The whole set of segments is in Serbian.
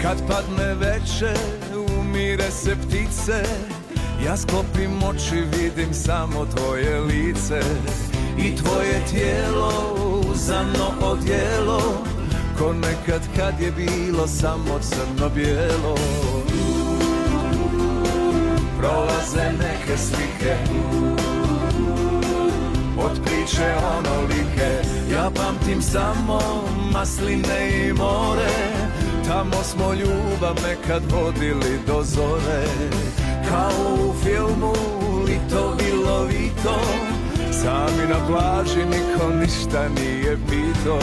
Kad padne veče, umire se ptice, ja sklopim oči, vidim samo tvoje lice i tvoje tijelo, uzano odjelo, ko nekad kad je bilo samo crno-bijelo. Prolaze neke slike od priče onolike, ja pamtim samo masline i more, tamo smo ljubav nekad vodili do zore. Kao u filmu Lito Vilovito, sami na plaži niko ništa nije pito.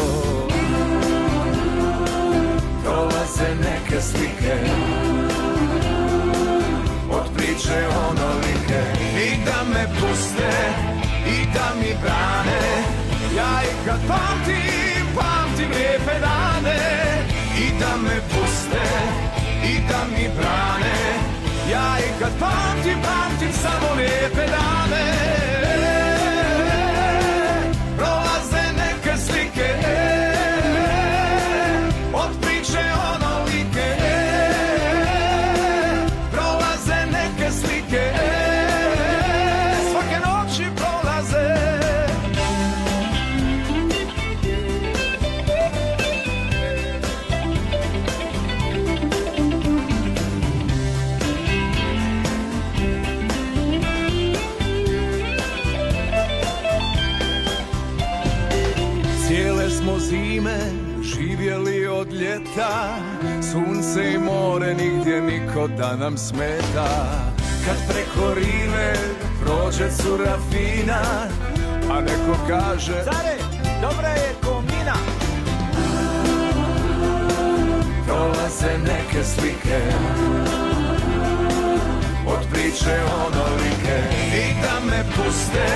Prolaze neke slike od priče onolike, i da me puste i da mi brane, ja i kad pamtim, pamtim lijepe dane. I da me puste i da mi brane, ja i kad pamtim, pamtim samo lijepe dane. Prolaze neke slike od priče onolike, prolaze neke slike, svake noći prolaze. Cijele smo zime živjeli od ljeta, sunce i more nigdje niko da nam smeta. Kad preko rive prođe cura fina, a neko kaže: Care, dobra je ko mina. Prolaze neke slike od priče onolike, i da me puste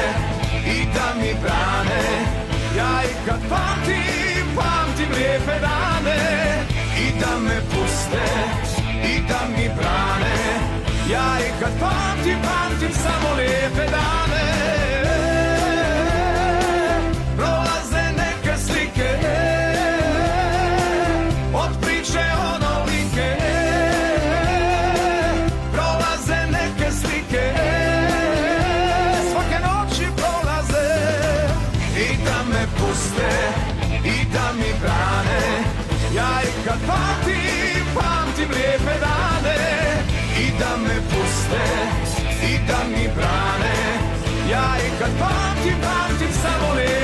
i da mi brane, ja i kad pamtim, pamtim lijepe dane. I da me puste i da mi brane, ja i kad pamtim, pamtim samo lijepe dane. Prolaze neke slike od priče onolike, prolaze neke slike, svake noći prolaze. I da me puste i da mi brane, ja i kad pamtim, pamtim lijepe dane. I da me puste i da mi brane, ja i kad pamtim, pamtim samo lijepe dane.